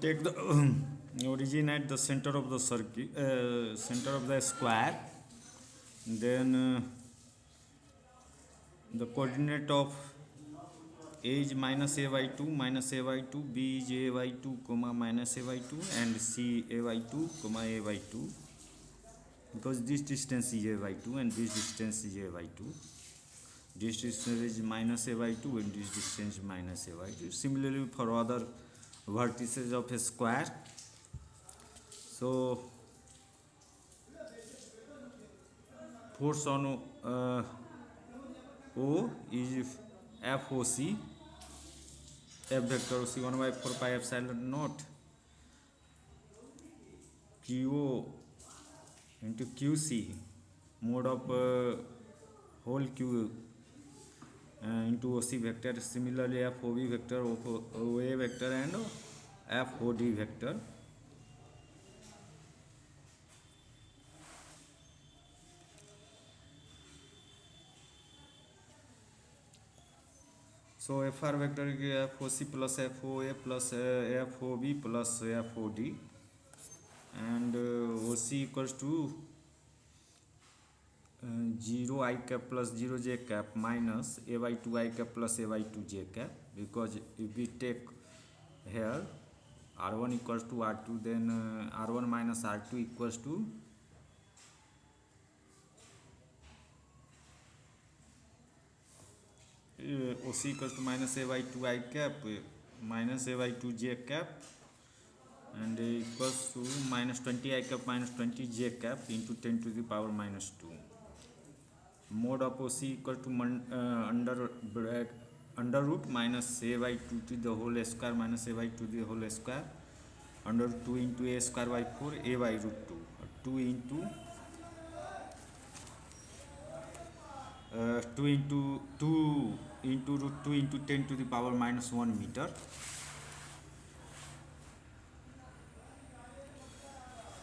take the origin at the center of the circle, center of the square. Then the coordinate of a is minus a by 2 minus a by 2, b is a by 2 comma minus a by 2, and c a by 2 comma a by 2, because this distance is a by 2 and this distance is a by 2. This distance is minus a by 2 and this distance is minus a by 2. Similarly for other vertices of a square. So force on O is FOC, F vector OC 1 by 4 pi epsilon naught QO into QC mode of whole Q into OC vector. Similarly FOB vector, OA vector and FOD vector. So FR vector is FOC plus FOA plus FOB plus FOD, and OC equals to 0 I cap plus 0 j cap minus a by 2 I cap plus a by 2 j cap, because if we take here R1 equals to R2, then R1 minus R2 equals to OC equals to minus a by 2 I cap minus a by 2 j cap, and equals to minus 20 I cap minus 20 j cap into 10 to the power minus 2. Mode of OC equal to under root minus a by 2 to the whole square minus a by 2 to the whole square, under 2 into a square by 4 a by root 2, 2 into 2 into root 2 into 10 to the power minus 1 meter.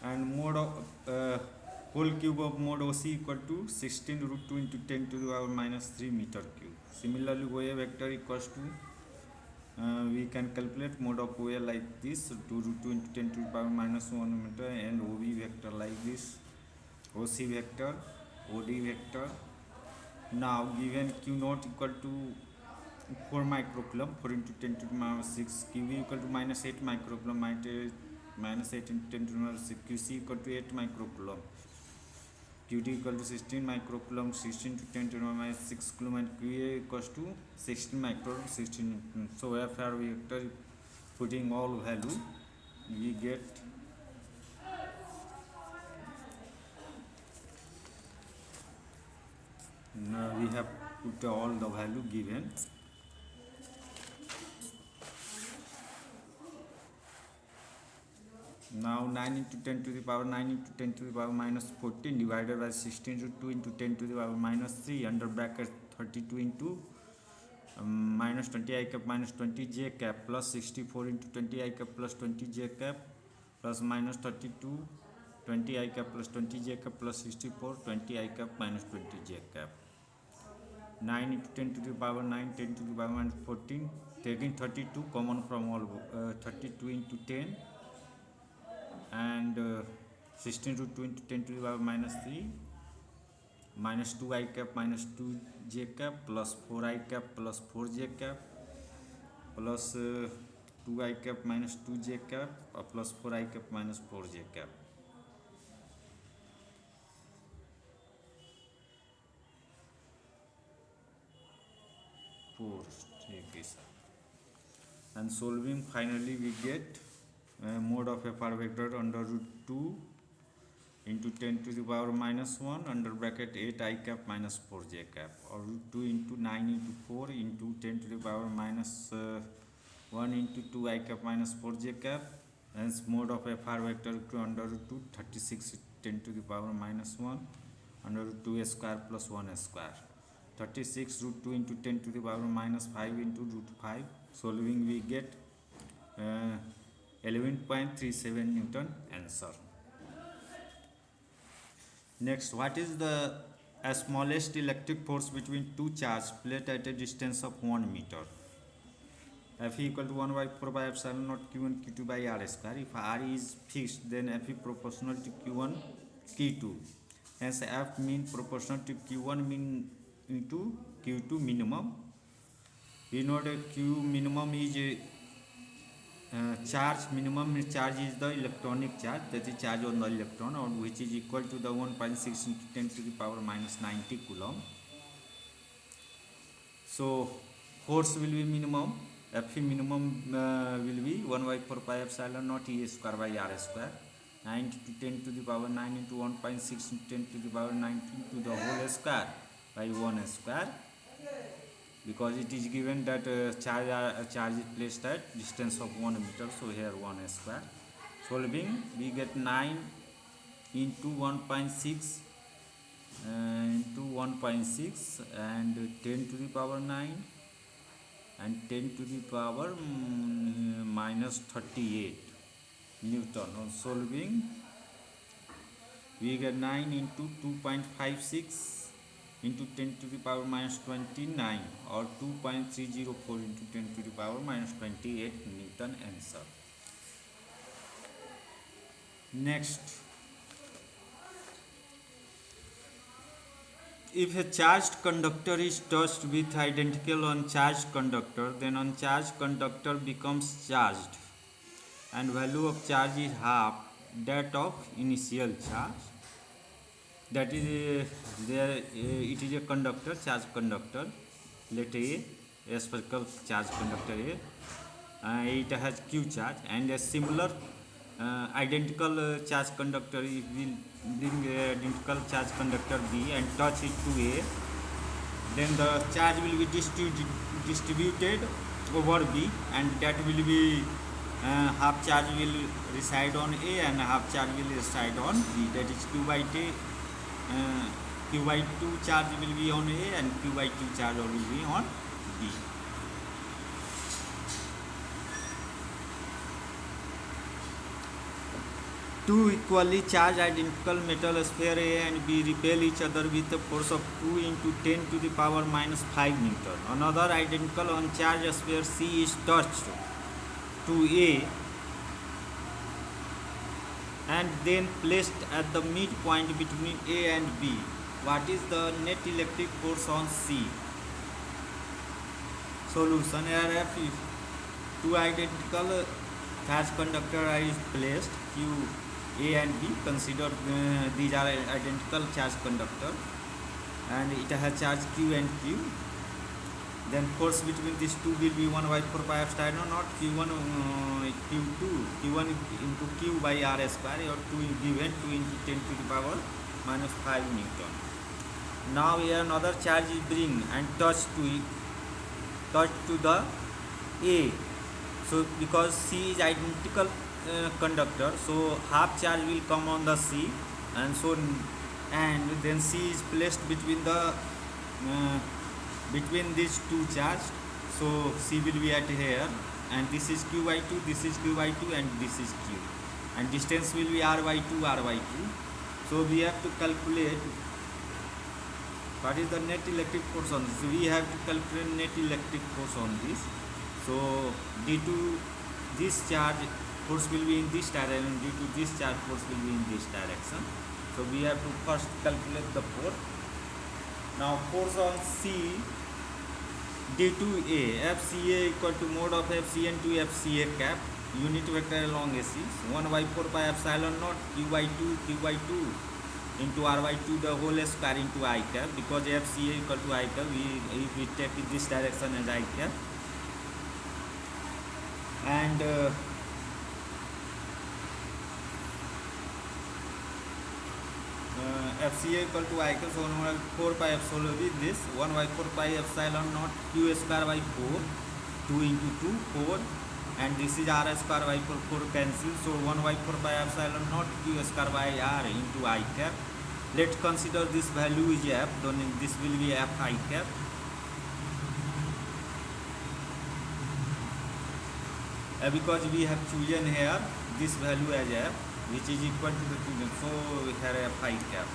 And mode of whole cube of mode OC equal to 16 root 2 into 10 to the power minus 3 meter cube. Similarly OA vector equals to we can calculate mode of OA like this, 2 root 2 into 10 to the power minus 1 meter, and OB vector like this, OC vector, OD vector. Now given Q naught equal to 4 microcoulomb, 4 into 10 to the minus 6, QV equal to minus 8 microcoulomb, minus 8 into 10 to the minus 6, QC equal to 8 microcoulomb, QD equal to 16 microcoulomb, 16 to 10 to the minus 6 coulomb, and QA equals to 16 microcoulomb, 16. So FR vector, putting all value, we get we have put all the value given. Now 9 into 10 to the power 9 into 10 to the power minus 14 divided by 16 root 2 into 10 to the power minus 3 under bracket 32 into minus 20 I cap minus 20 j cap plus 64 into 20 I cap plus 20 j cap plus minus 32 20 I cap plus 20 j cap plus 64 20 I cap minus 20 j cap. 9 into 10 to the power 9, 10 to the power minus 14, taking 32 common from all, 32 into 10 and 16 root 2 into 10 to the power minus 3 minus 2 I cap minus 2 j cap plus 4 I cap plus 4 j cap plus 2 I cap minus 2 j cap plus 4 I cap minus 4 j cap. And solving, finally we get mode of FR vector under root 2 into 10 to the power minus 1 under bracket 8 I cap minus 4 j cap, or root 2 into 9 into 4 into 10 to the power minus 1 into 2 I cap minus 4 j cap. Hence mode of FR vector to under root 2 36 10 to the power minus 1 under root 2 square plus 1 square. 36 root 2 into 10 to the power minus 5 into root 5. Solving we get 11.37 Newton answer. Next, what is the smallest electric force between two charged plates at a distance of 1 meter? Fe equal to 1 by 4 by epsilon naught q1 q2 by r square. If r is fixed, then Fe proportional to q1 q2. Hence F mean proportional to q1 mean into q2 minimum. We know that q minimum is charge. Minimum charge is the electronic charge, that is charge on the electron, or which is equal to the 1.6 into 10 to the power minus 90 coulomb. So force will be minimum. Fe minimum will be 1 by 4 pi epsilon naught E square by r square. 9 to 10 to the power 9 into 1.6 into 10 to the power 19 to the whole square by 1 square, because it is given that charge is placed at distance of 1 meter, so here 1 square. Solving, we get 9 into 1.6 into 1.6 and 10 to the power 9 and 10 to the power minus 38 Newton. On solving, we get 9 into 2.56 into 10 to the power minus 29, or 2.304 into 10 to the power minus 28 Newton answer. Next, if a charged conductor is touched with identical uncharged conductor, then uncharged conductor becomes charged and value of charge is half that of initial charge. That is it is a conductor, charge conductor, let A spherical charge conductor A, it has Q charge, and a similar identical charge conductor, if we bring identical charge conductor B and touch it to A, then the charge will be distributed over B, and that will be half charge will reside on A and half charge will reside on B. That is Q by T. Q by 2 charge will be on A and Q by 2 charge will be on B. Two equally charged identical metal sphere A and B repel each other with a force of 2 into 10 to the power minus 5 Newton. Another identical uncharged sphere C is touched to A and then placed at the midpoint between A and B. What is the net electric force on C? Solution: here if two identical charge conductor are placed, Q A and B, consider these are identical charge conductor and it has charge Q and Q. Then force between these two will be 1 by 4 pi epsilon naught Q1 Q1 into Q by r square, or 2 given 2 into 10 to the power minus 5 Newton. Now here another charge is bring and touch to the A. So because C is identical conductor, so half charge will come on the C, and so and then C is placed between the between these two charges, so C will be at here, and this is Q by 2, this is Q by 2, and this is Q, and distance will be R by 2, R by 2. So we have to calculate what is the net electric force on this. So we have to calculate net electric force on this. So due to this charge, force will be in this direction, due to this charge, force will be in this direction. So we have to first calculate the force. Now force on C due to A, FCA equal to mode of FCN to FCA cap, unit vector along AC, 1 by 4 pi epsilon naught Q by 2 into R by 2 the whole square into I cap, because FCA equal to I cap, if we take in this direction as I cap, and FCA equal to I cap, so 1 by 4 pi epsilon with this 1 by 4 pi epsilon naught Q square by 4, 2 into 2 4, and this is R square by 4 cancel, so 1 by 4 pi epsilon naught Q square by R into I cap. Let's consider this value is F, then this will be F I cap. Because we have chosen here this value as F, which is equal to the chosen, so here F I cap.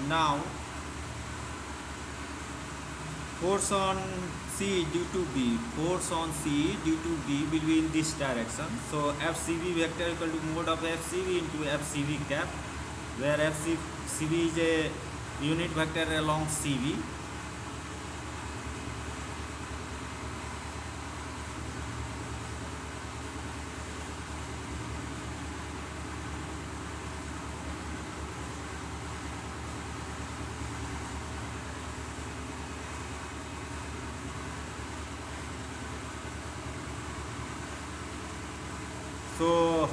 Now force on C C due to B, force on C due to B will be in this direction. So FCV vector equal to mode of FCV into FCV cap, where FCV is a unit vector along CV. So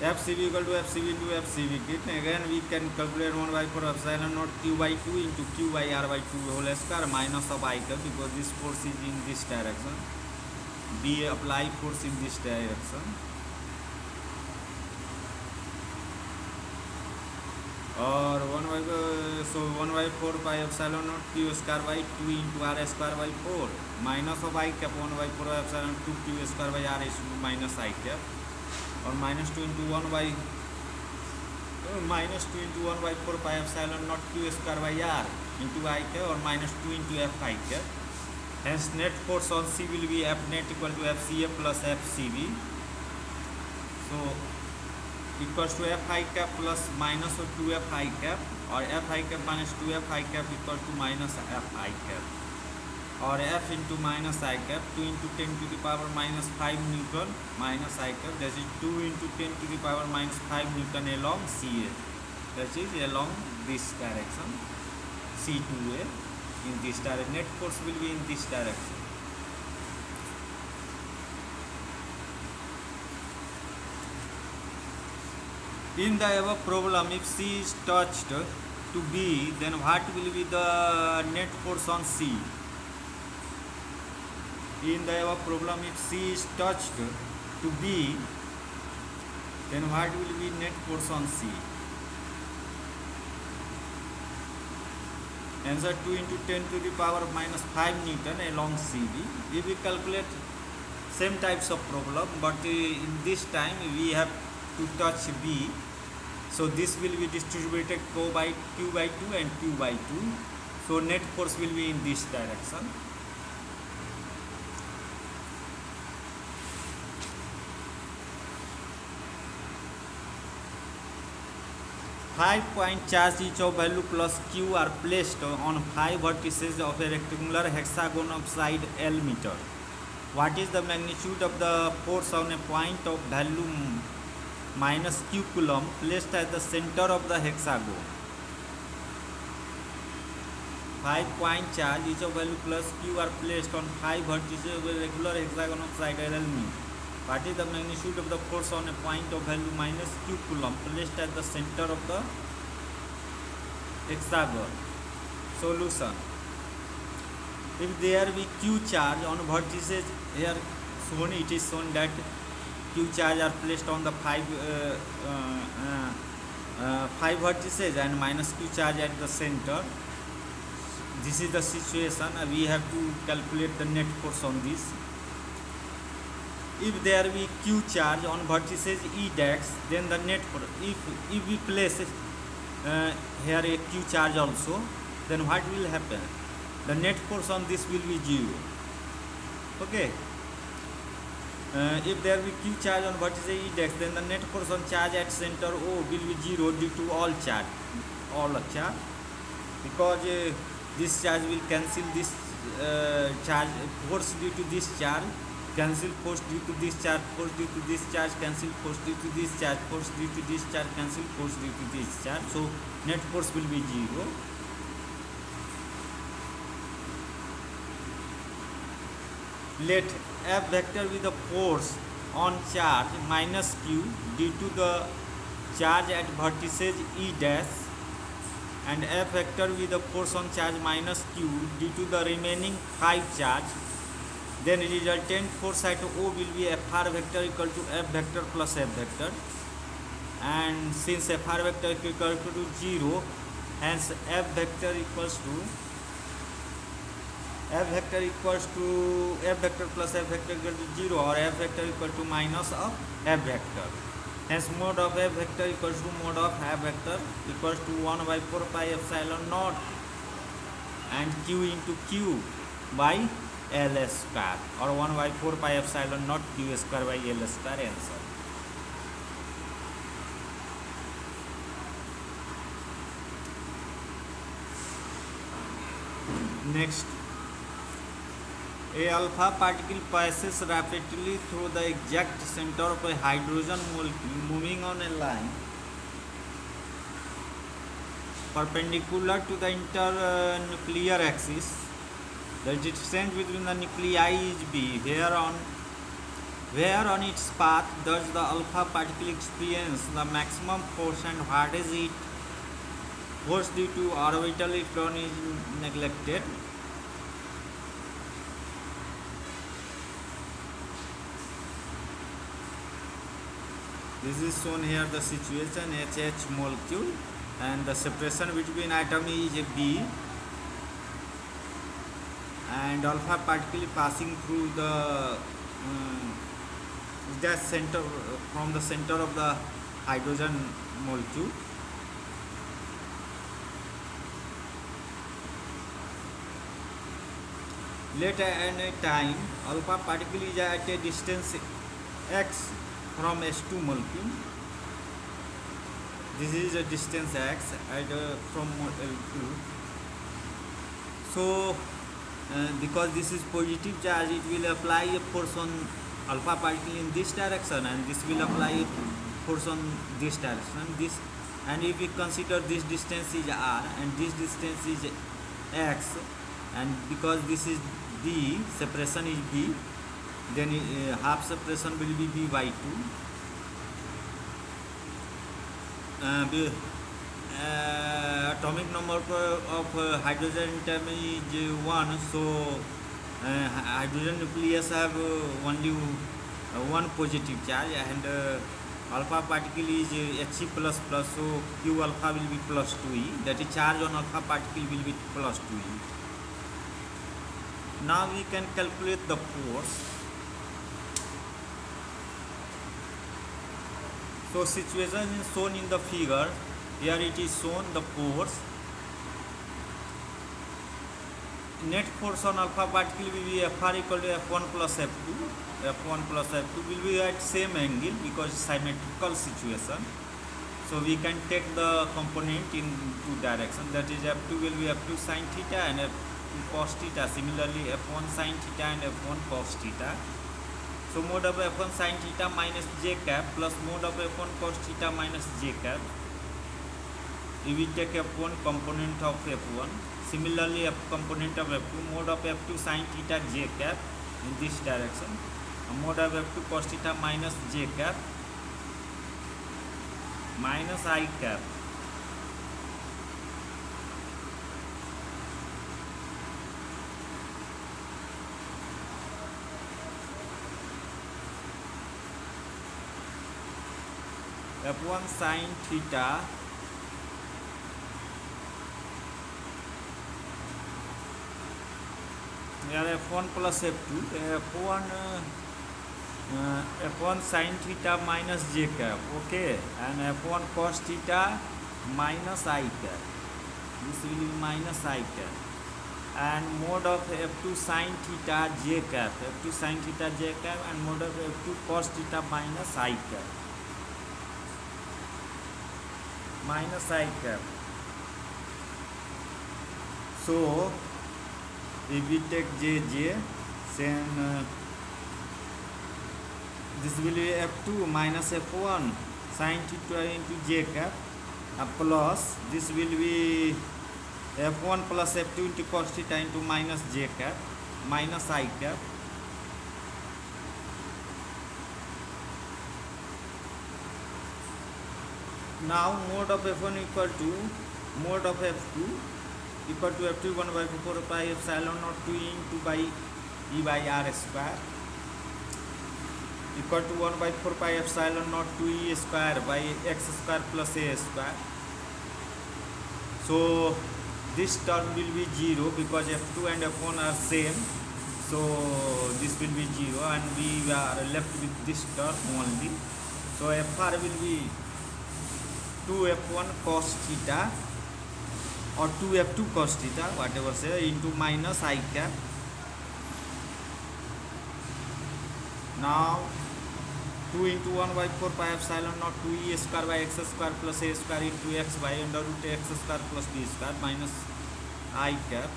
FCV equal to FCV into FCV kit. Again we can calculate 1 by 4 epsilon naught Q by 2 into Q by R by 2 whole square minus of I cap, because this force is in this direction. B apply force in this direction. Or 1 by 4 pi epsilon naught Q square by 2 into R square by 4 minus of I cap 1 by 4 epsilon 2 Q square by R is minus I cap, or minus 2 into 1 by 4 pi epsilon naught Q square by R into I cap, or minus 2 into F I cap. Hence net force on C will be F net equal to FCA plus FCV. So equals to F I cap plus minus of 2F I cap, or F I cap minus 2F I cap equal to minus F I cap, or F into minus I cap 2 into 10 to the power minus 5 Newton minus I cap, that is 2 into 10 to the power minus 5 Newton along CA, that is along this direction C2A. In this direction net force will be in this direction. In the above problem, if C is touched to B, then what will be the net force on C? In the above problem, if C is touched to B, then what will be net force on C? Answer 2 into 10 to the power minus 5 Newton along CV. We will calculate same types of problem, but in this time we have to touch B. So this will be distributed Q by 2 and Q by 2. So net force will be in this direction. Five-point charge each of value plus Q are placed on 5 vertices of a rectangular hexagon of side L meter. What is the magnitude of the force on a point of value minus Q coulomb placed at the center of the hexagon? 5-point charge each of value plus Q are placed on 5 vertices of a regular hexagon of side L meter. What is the magnitude of the force on a point of value minus Q coulomb placed at the center of the hexagon? Solution. If there be Q charge on vertices, here shown, it is shown that Q charge are placed on the 5 vertices and minus Q charge at the center. This is the situation. We have to calculate the net force on this. If there be Q charge on vertices E dash, then the net force, if we place here a Q charge also, then what will happen? The net force on this will be 0. Okay. If there be Q charge on vertices E dash, then the net force on charge at center O will be 0 due to all charge, because this charge will cancel this charge, force due to this charge, cancel force due to this charge, force due to this charge, cancel force due to this charge, force due to this charge, cancel force due to this charge. So net force will be 0. Let F vector with the force on charge minus Q due to the charge at vertices E dash, and F vector with the force on charge minus Q due to the remaining 5 charge, then resultant force at O will be Fr vector equal to F vector plus F vector, and since Fr vector is equal to 0, hence F vector equals to F vector plus F vector equal to 0, or F vector equal to minus of F vector. Hence mode of F vector equals to mode of F vector equals to 1 by 4 pi epsilon naught and Q into Q by L square, or 1 by 4 pi epsilon naught Q square by L square answer. Next, a alpha particle passes rapidly through the exact center of a hydrogen molecule moving on a line perpendicular to the internuclear axis. The distance between the nuclei is b. Where on its path does the alpha particle experience the maximum force, and what is it force due to orbital electron is neglected? This is shown here, the situation HH molecule, and the separation between atom is B, and alpha particle passing through the center, from the center of the hydrogen molecule. Let any time alpha particle is at a distance x from S2 molecule. This is a distance x from L2. So because this is positive charge, it will apply a force on alpha particle in this direction, and this will apply a force on this direction. And if we consider this distance is r and this distance is x, and because this is d, separation is b, then half separation will be b by 2. Atomic number of hydrogen atom is 1, so hydrogen nucleus have only one positive charge, and alpha particle is He plus plus, so Q alpha will be plus 2e, that is charge on alpha particle will be plus 2e. Now we can calculate the force. So situation is shown in the figure. Here it is shown the force. Net force on alpha particle will be Fr equal to F1 plus F2. F1 plus F2 will be at same angle because symmetrical situation. So we can take the component in two directions. That is F2 will be F2 sin theta and F2 cos theta. Similarly F1 sin theta and F1 cos theta. So mode of F1 sin theta minus j cap plus mode of F1 cos theta minus j cap. If we take F1 component of F1, similarly F component of F2, mode of F2 sin theta j cap in this direction, mode of F2 cos theta minus j cap minus I cap. F1 sin theta here F1 plus F2, F1 sin theta minus j cap, okay, and F1 cos theta minus I cap. This will be minus I cap, and mode of F2 sin theta j cap, F2 sin theta j cap, and mode of F2 cos theta minus I cap, minus I cap. So if we take j, then this will be F2 minus F1 sin theta into j cap, plus this will be F1 plus F2 into cos theta into minus j cap minus I cap. Now mode of F1 equal to mode of F2 equal to F2 1 by 4 pi epsilon naught 2 into by E by R square equal to 1 by 4 pi epsilon naught 2E square by x square plus a square. So this term will be 0 because F2 and F1 are same, so this will be 0 and we are left with this term only. So Fr will be 2F1 cos theta or 2F2 cos theta, whatever say, into minus I cap Now 2 into 1 by 4 pi epsilon naught 2 e square by x square plus a square into x by under root x square plus b square minus I cap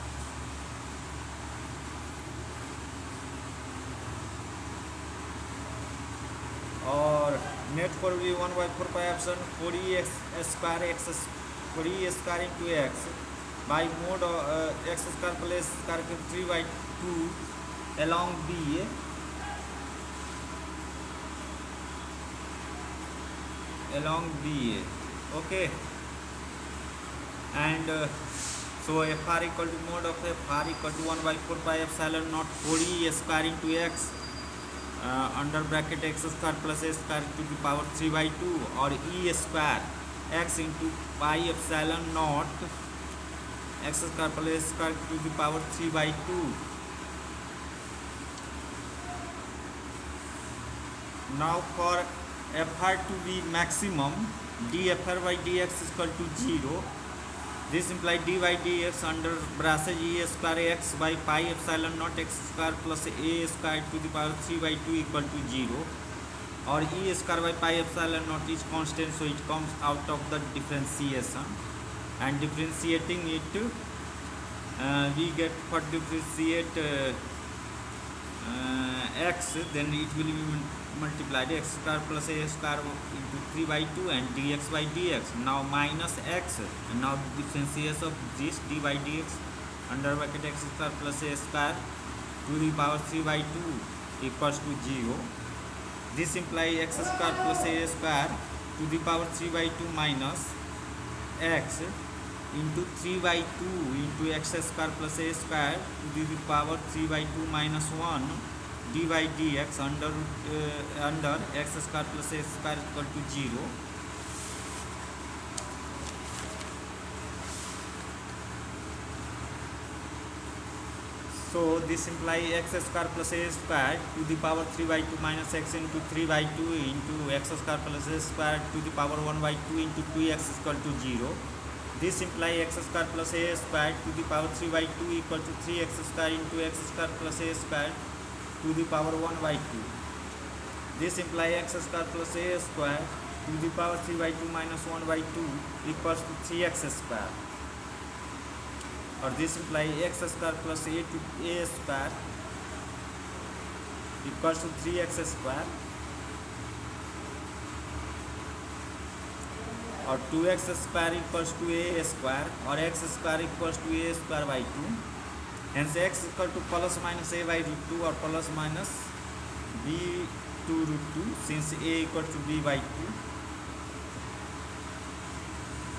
और net for will be 1 by 4 pi epsilon 4e x square x 4e square into x by mode of x square plus square 3 by 2 along b okay, and so fr equal to mode of fr equal to 1 by 4 pi epsilon naught 4e square into x under bracket x square plus a square to the power 3 by 2 or e square x into pi epsilon naught x square plus a square to the power 3 by 2. Now for fr to be maximum, dfr by dx is equal to 0. This implies dy dx under bracket e square x by pi epsilon naught x square plus a square to the power 3 by 2 equal to 0. Or e square by pi epsilon naught is constant, so it comes out of the differentiation. And differentiating it, we get for differentiate x, then it will be multiplied x square plus a square into 3 by 2 and dx by dx. Now minus x, and now differentiation of this d by dx under bracket x square plus a square to the power 3 by 2 equals to 0. This implies x square plus a square to the power 3 by 2 minus x into 3 by 2 into x square plus a square to the power 3 by 2 minus 1 d by dx under x square plus a square equal to 0. So this implies x square plus a square to the power 3 by 2 minus x into 3 by 2 into x square plus a square to the power 1 by 2 into 2x equal to 0. This implies x square plus a square to the power 3 by 2 equal to 3x square into x square plus a square to the power 1 by 2. This implies x square plus a square to the power 3 by 2 minus 1 by 2 equals to 3x square. Or this implies x square plus a to a square equals to 3x square, or 2x square equals to a square, or x square equals to a square by 2. Hence x equal to plus minus a by root 2 or plus minus b to root 2, since a equal to b by 2.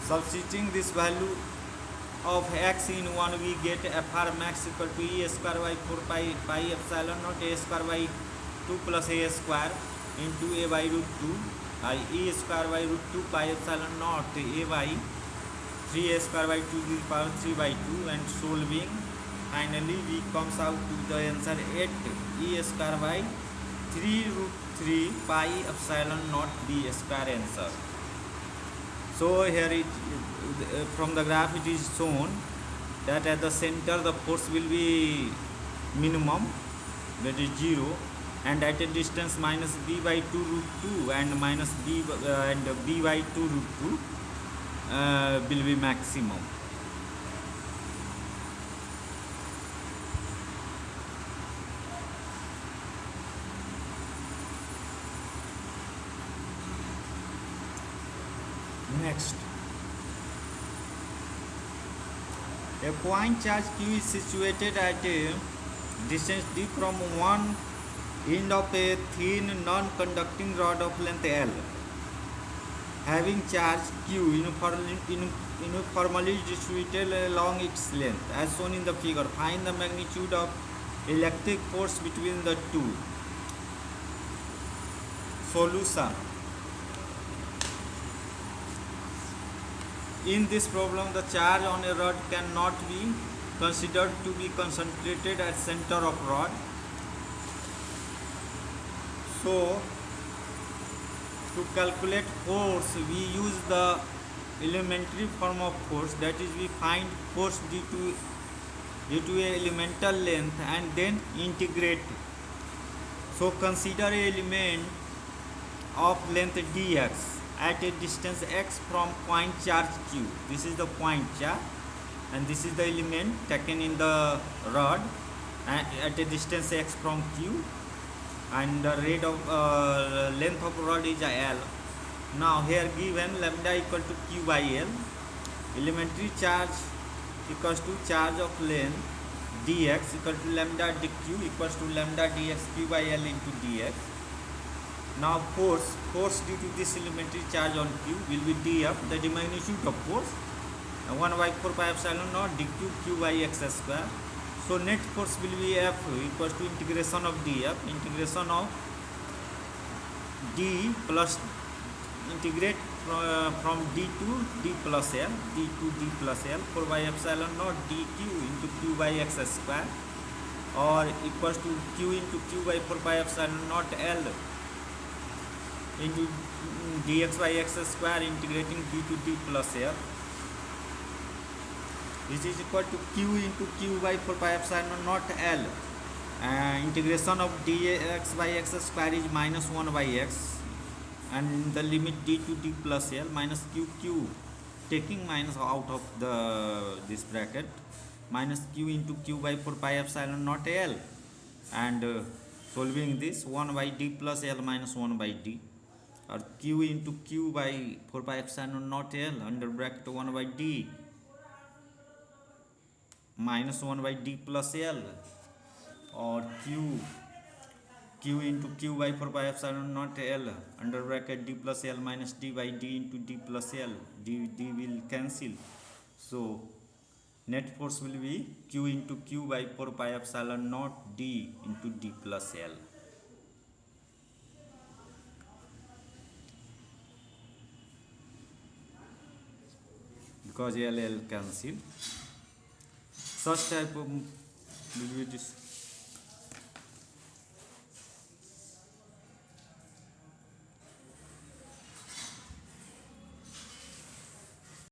Substituting this value of x in 1, we get fr max equal to e square by 4 pi epsilon naught a square by 2 plus a square into a by root 2 e square by root 2 pi epsilon naught a by 3a square by 2 to the power 3 by 2, and solving finally we comes out to the answer 8 e square by 3 root 3 pi epsilon naught b square answer. So here it from the graph it is shown that at the center the force will be minimum, that is 0, and at a distance minus b by 2 root 2 and minus b and b by 2 root 2 will be maximum. Next, a point charge q is situated at a distance d from one end of a thin non-conducting rod of length L, having charge q uniformly distributed along its length as shown in the figure. Find the magnitude of electric force between the two. Solution. In this problem, the charge on a rod cannot be considered to be concentrated at center of rod. So, to calculate force, we use the elementary form of force, that is, we find force due to a elemental length and then integrate. So consider a element of length dx at a distance x from point charge q. This is the point charge and this is the element taken in the rod at a distance x from q, and the rate of length of rod is L. Now here given lambda equal to q by L, elementary charge equals to charge of length dx equal to lambda dq equals to lambda dx q by L into dx. Now force due to this elementary charge on q will be df, the magnitude of force, 1 by 4 pi epsilon naught dq q by x square. So net force will be F equals to integration of df, integration of d plus integrate from d to d plus L, d to d plus L, 4 by epsilon naught dq into q by x square, or equals to q into q by 4 by epsilon naught L into dx by x square integrating d to d plus L. This is equal to q into q by 4 pi epsilon naught L. Integration of dx by x square is minus 1 by x, and the limit d to d plus L minus q, taking minus out of this bracket, minus q into q by 4 pi epsilon naught L, and solving this 1 by d plus L minus 1 by d, or q into q by 4 pi epsilon naught L under bracket 1 by d minus 1 by d plus L, or q into q by 4 pi epsilon naught L under bracket d plus L minus d by d into d plus L, d will cancel. So net force will be q into q by 4 pi epsilon naught d into d plus L. Because L cancel. Such type of will be this